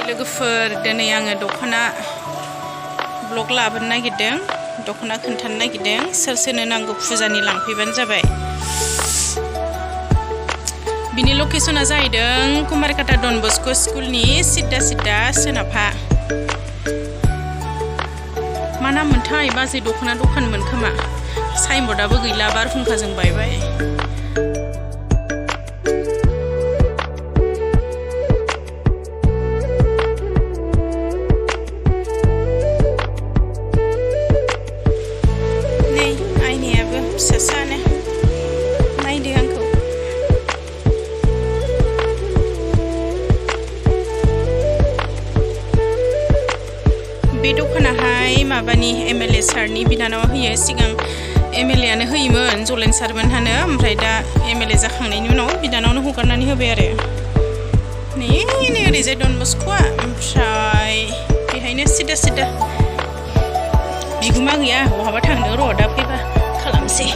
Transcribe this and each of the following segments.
लोगोफोर दिनै आङो दख'ना ब्लग लाबोनो नागिरदों दख'ना खोन्थानो नागिरदों सोर सोरनो नांगौ फुजानि लांफैबानो जाबाय बिनि लकेसना जाहैदों कुमारकाटा डन बस्क' स्कुलनि सिदा सोनाबहा मा नाम मोनथाय बाजै दख'ना दखानमोन खोमा साइनबर्डआबो गैला बारहुंखाजों बायबाय फिसासानो नायदो आंखौ बे दखानाहाय माबानि एमएलए सारनि बिनानावा होयो सिगां एमएलए आनो होयोमोन जलेन सारमोनहानो ओमफ्राय दा एमएलए जाखांनायनि उनाव बिनानावनो हगारनानै होबाय आरो नै ओरैजाय डन बस्क'आ ओमफ्राय बेहायनो सिदा बिगुमा गैया बहाबा थांदों र' दा फैबा खालामसै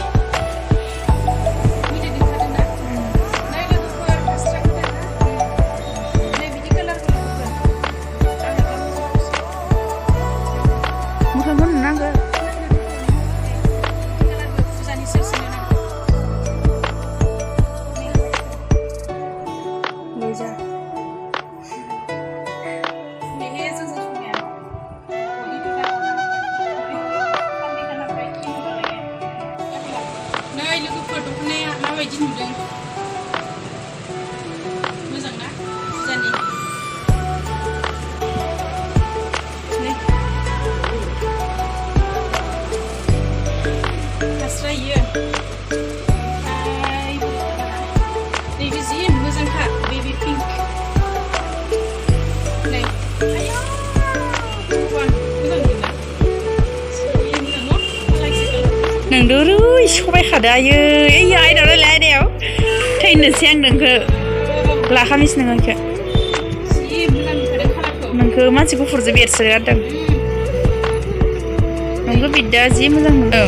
माबायदि नुदों मोजां ना फुजानि हास्रायो नैबे जि मोजांखा बेबि पिंक नै आया नोंदोरै सबाय खादो आयै ओइ आयदाव रायलाय आयदायाव थैनोसै आं नोंखो लाखामिस नोंखो नोंखो मानसि गुफुरजों बेरसोगारदों नोंखो बिदा जि मोजां मोनदों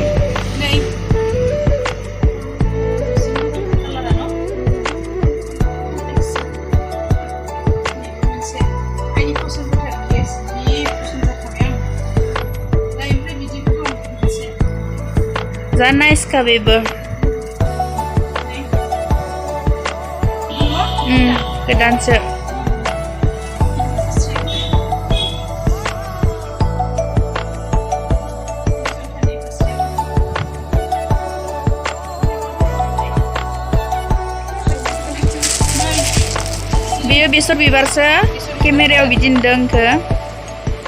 जा नाइस का बेबो गोदानसो बेयो बेसर बिबारसो केमेरायाव बिदि नुदों आंखो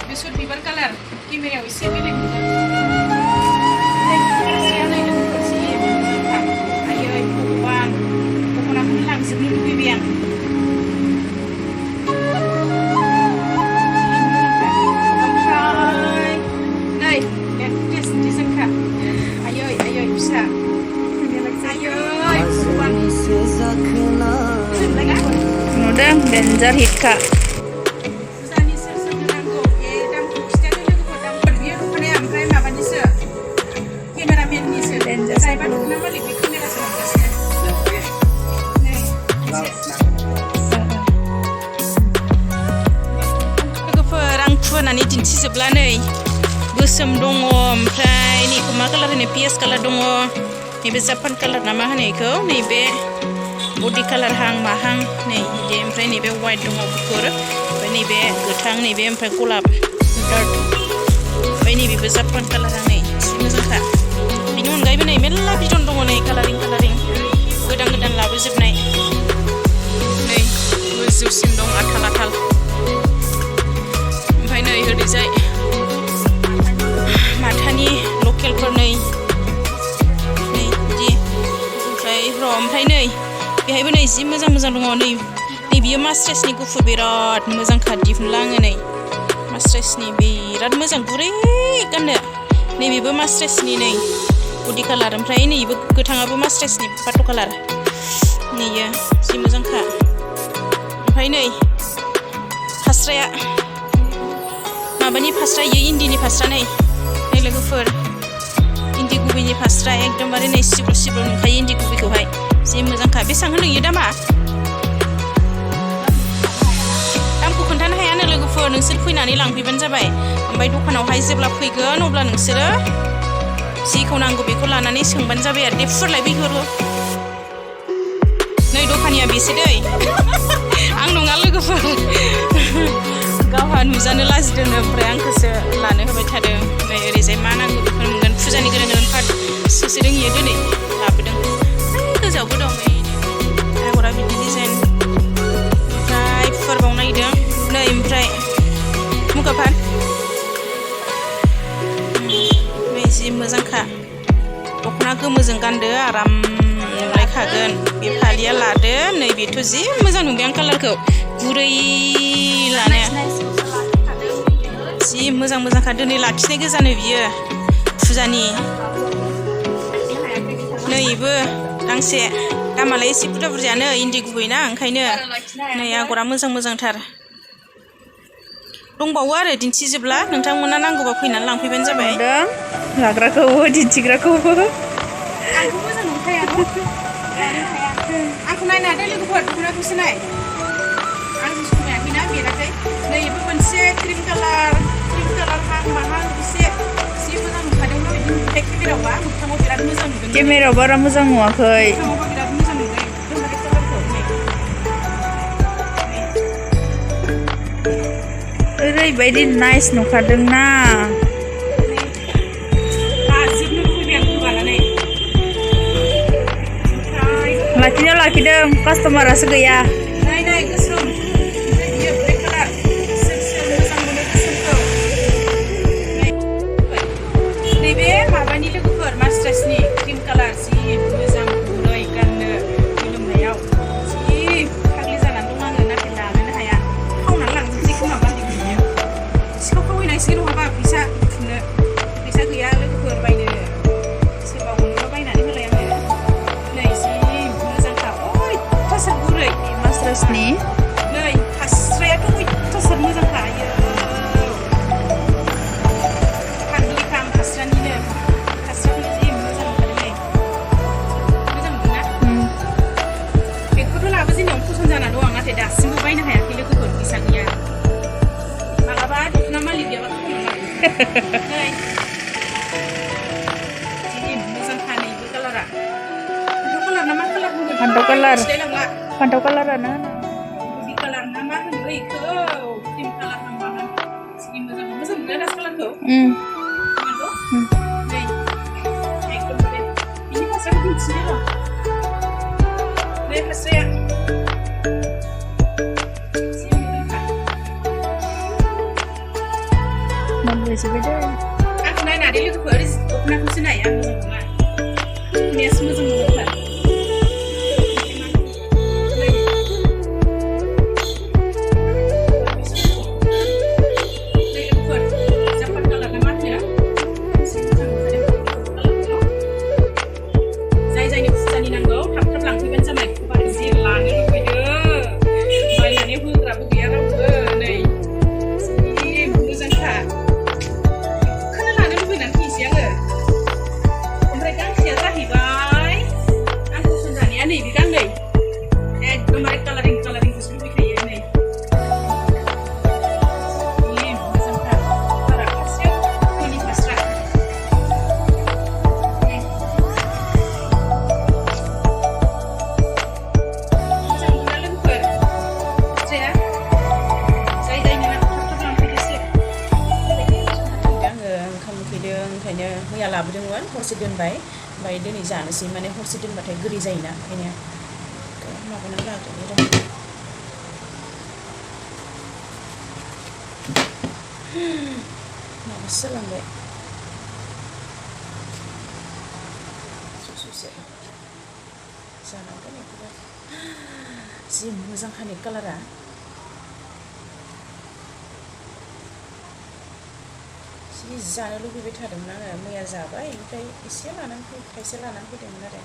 बेसर बिबार कालार केमेरायाव एसे बेलेग नुदों लांजोबनो लुबैबाय आं ओमफ्राय नै लेटेस्ट डिजाइनखा आयै फिसा नुदों डेन्जार हिटखा फुजानि सोर सोरनो नांगौ बे दामखौ खिथानो लोगोफोर दामफोर बियो दख'नाया ओमफ्राय माबानिसो केमेरामेननिसो जायबा दख'ना मालिक बे केमेरासो हमगासिनो लोगोफोर आं फुवानानै दिन्थिजोबला नै गोसोम दङ ओमफ्राय नैखौ मा कालार होनो पियास कालार दङ नैबे जापान कालार ना मा होनो बेखौ नैबे बडि कालार हां माहां नै बिदि ओमफ्राय नैबे वाइट दङ गुफुर ओमफ्राय नैबे गोथां नैबे ओमफ्राय गलाब डार्क ओमफ्राय नैबेबो जापान कालार नै एसे मोजांखा बिनि अनगायैबो नै मेरला बिदन दङ नै कालारिं गोदान लाबोजोबनाय नै गोजौसिम दं आथाल ओमफ्राय नै ओरैजाय माथानि लकेलफोर नै बिदि ओमफ्राय नै बेहायबो नै जि मोजां दङ नै बियो मास्ट्रेसनि गुफुर बिराद मोजांखा दिहुनला आङो नै मास्ट्रेसनि बिराद मोजां गुरै गाननो नैबेबो मास्ट्रेसनि नै बडि कालार ओमफ्राय नैबो गोथाङाबो मास्ट्रेसनि पाट' कालार नैयो जि मोजांखा ओमफ्राय नै फास्राया माबानि फास्रा इयो इन्दिनि फास्रा नै लोगोफोर इन्दि गुबैनि फास्रा एकदमबारे नै सिब्र' नुखायो इन्दि गुबैखौहाय जि मोजांखा बेसेबां होनो इयो दामा दामखौ खोन्थानो हायानो लोगोफोर नोंसोर फैनानै लांफैबानो जाबाय ओमफ्राय दखानावहाय जेब्ला फैगोन अब्ला नोंसोरो जिखौ नांगौ बेखौ लानानै सोंबानो जाबाय आरो दे फुरलाय बैखौ नै दखानिया बेसे दै आं नङा लोगोफोर गावहा नुजानो लाजिदों ओमफ्राय आंखौसो लानो होबाय थादों नै ओरैजाय मा नांगौ बेखौ मोनगोन फुजानि गोदान गोदान कार्ड सोसोदों इयो दिनै लाबोदों गोजावबो दं आगरा बिदि डिजाइन ओमफ्राय फुवारबाव नायदों नै ओमफ्राय मुगाफार नै जि मोजांखा दख'ना गोमोजों गानदो आराम नुलायखागोन बे फालिया लादो नै बेथ' जि मोजां नुबाय आं कालारखौ गुरै लानाया जि मोजां मोजांखा दिनै लाखिनाय गोजानो बियो फुजानि नैबो गांसे दामालाय एसे बुरजा बुरजायानो इन्दि गुबैना ओंखायनो नै आगरा मोजां मोजांथार दंबावो आरो दिन्थिजोबला नोंथांमोना नांगौबा फैनानै लांफैबानो जाबाय लाग्राखौबो दिन्थिग्राखौबो आंखौ मोजां नुखाया आंखौ नायनो हादों लोगोफोर दख'नाखौसो नाय आंनि समायाखैना बेराखै नैबो मोनसे क्रिम कालार हां माहां एसे जि मोजां नुखादोंमोन बिदि नुथाय केमेरायावबा मोगथाङाव बिराद मोजां नुदों केमेरायाव बारा मोजां नुवाखै मोगथाङावबा बिराद मोजां नुदों एकदमबारे कालारखौ ओरैबायदि नाइस नुखादोंना लाजोबनो लुबैबाय आं गोबानानै लाखिनायाव लाखिदों कास्टमारासो गैया नाय नाय गोसोम ओमफ्राय बियो ब्लेक कालार सोर मोजां मोनो गोसोमखौ नैबे माबानि लोगोफोर मास्ट्रासनि क्रिम कालार जि मोजां गुरै गाननो गोलोमनायाव जि फाग्लि जानानै दं आङो नाथाय लानोनो हाया खावनानै लांजोबसै खोमा बायदि गैया सिखाव खावहैनांसिगोन नङाबा फैसा बुथुमनो फैसा गैया लोगोफोर बायनो सोरबा हरोबा बायनानै होलाय आङो नै जि मोजांखा अयथासार गुरै मास्ट्रासनि नै फास्रायाथ' अयथासार मोजांखा आयो फाग्लिखां फास्रानिनो फास्राखौ जि मोजां नुखादों मोजां नुदोंना बेखौथ' लाबोजेननायाव फसन जाना दं आं नाथाय दासिमबो बायनो हायाखै लोगोफोर फैसा गैया मालाबा दख'ना मालिक गैयाबा नै जि मोजांखा नैबो कालारा फान्थाव कालार ना मा कालार होनो फान्थाव कालारानो कफि कालार ना मा होनो बेखौ क्रिम कालार ना मा जि मोजां मोजां नुयो दास कालारखौ नै एकदमबारे बिनि फास्राखौ दिन्थिनो र' नै फास्राया जि मोजांखा आंखौ नायनो हादों लोगोफोर दख'नाखौसो नाय आं मोजां नङा दख'नायासो मोजां मोजांथार ओंखायनो मैया लाबोदोंमोन हरसे दोनबाय ओमफ्राय दिनै जानोसै माने हरसे दोनबाथाय गोदै जायोना ओंखायनो माबानानै लाग्रोनि र' माबासो जालांबाय ससे जानांगोन बेखौबो जि मोजांखानि कालारा जि जानो लुबैबाय थादोंमोन आङो मैया जाबाय ओमफ्राय एसे लानानै थाइसे लानानै फैदोंमोन आरो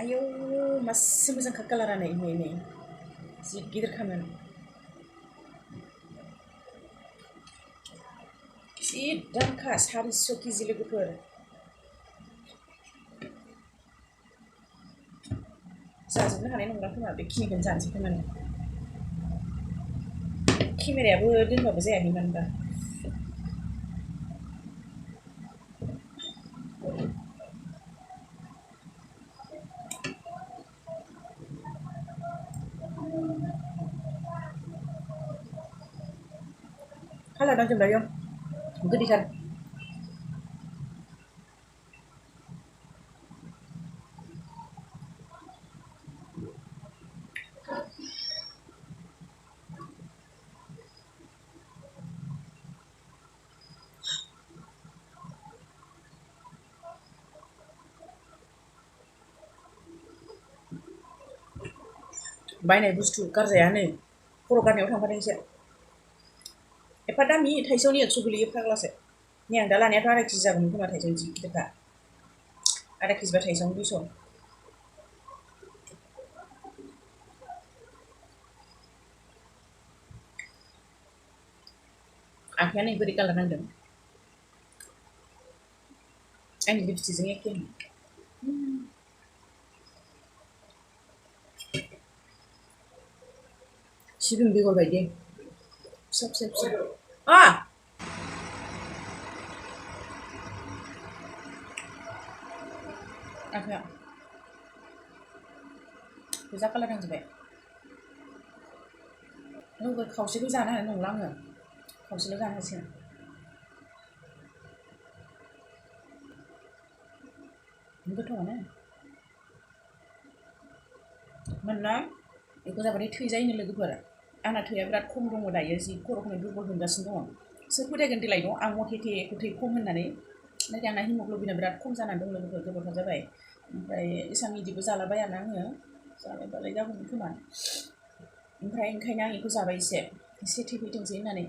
आयौ मासे मोजांखा कालारा नै जि गिदिरखामोन जि दामखा 400 केजि लोगोफोर जाजोबनो हानाय नंला खोमा बेखिनिखौनो जानोसै खोमा केमेरायाबो दोनबाबो जायाखै मानोबा कालार नांजोबबाय गोदैथार बायनाय बुस्थु गारजाया नै खर' गारनायाव थांफादोंसो एफा दामि थाइसेयावनो 100 गोलैयो फाग्लासो नै आं दा लानायाथ' 2.5 केजि जागौमोन खोमा थाइसेयावनो जि गिदिरखा 2.5 केजिबा थाइसेयावनो 200 आखाया नै बोरै कालार नांदों आंनि लिपस्टिकजों एखे सिबिं बेगर बायदि फिसा फिसा फिसा आखाया गोजा कालार नांजोबबाय लोगो खावसेखौ जानो हानाय नंला आङो खावसेल' जानो हासिगोन गोथावानो मानोना बेखौ जाबाथाय थै जायोनो लोगोफोर आंना थैया बिराद खम दङ दायो जि खर'खौनो दुरबल मोनगासिनो दङ सोर फोथायगोन देलाय दं आं मथे थेखौ थै खम होननानै नाथाय आंना हिमग्ल'बिना बिराद खम जानानै दं लोगोफोर गोबावथार जाबाय ओमफ्राय एसां बिदिबो जालाबायाना आङो जालायबालाय जागौमोन खोमा ओमफ्राय ओंखायनो आं बेखौ जाबाय एसे थै फैथोंसै होननानै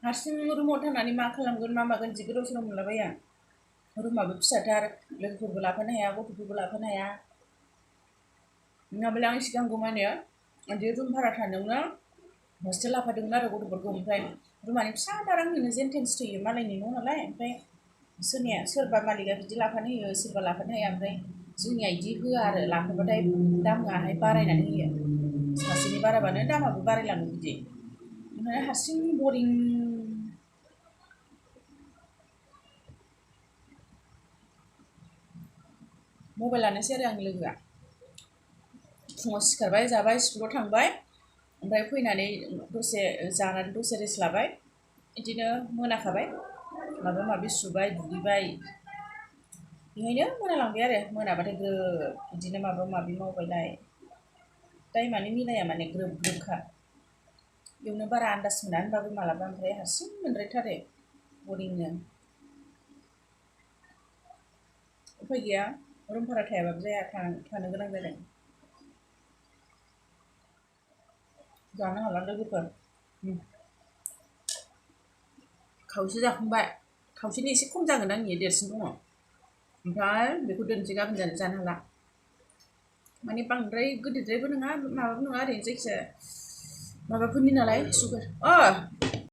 हारसिं रुमाव थानानै मा खालामगोन मा मागोन जि गोदाव सोराव मोनलाबाया रुमाबो फिसाथार लोगोफोरबो लाफानो हाया गथ'फोरबो लाफानो हाया नङाब्ला आं सिगांगौ माने बिदि रुम भारा थानायावनो हस्टेल लाफादोंमोन आरो गथ'फोरखौ ओमफ्राय रुमानि फिसाथार आंनिनो जेनथेन थैयो मालायनि न' नालाय ओमफ्राय सोरबा मालिका बिदि लाफानो होयो सोरबा लाफानो हाया ओमफ्राय जोंनिया बिदि होआ आरो लाफाबाथाय दामाहाय बारायनानै होयो सासेनि बाराबानो दामाबो बारायलाङो बिदि ओमफ्राय हारसिं बरिं मबाइल लानोसै आरो आंनि लोगोआ फुङाव सिखारबाय जाबाय स्कुलाव थांबाय ओमफ्राय फैनानै दसे जानानै दसे रेस्ट लाबाय बिदिनो मोनाखाबाय माबा माबि सुबाय दुगैबाय बेहायनो मोनालांबाय आरो मोनाबाथाय ग्रोब बिदिनो माबा माबि मावबायलाय टाइमानो मिलाया माने ग्रोब ग्रोबखा बेयावनो बारा आन्दाज मोना होनबाबो मालाबा ओमफ्राय हारसिं मोनद्रायथारो बरिंनो उफाय गैया रुम भारा थायाबाबो जाया थानो गोनां जादों जानो हाला लोगोफोर खावसे जाखांबाय खावसेनि एसे खम जागोन आंनि देरसिन दङ ओमफ्राय बेखौ दोनसै गाबोन जानो हाला माने बांद्राय गोदैद्रायबो नङा माबाबो नङा ओरैनो जायखिजाया माबाफोरनि नालाय सुगार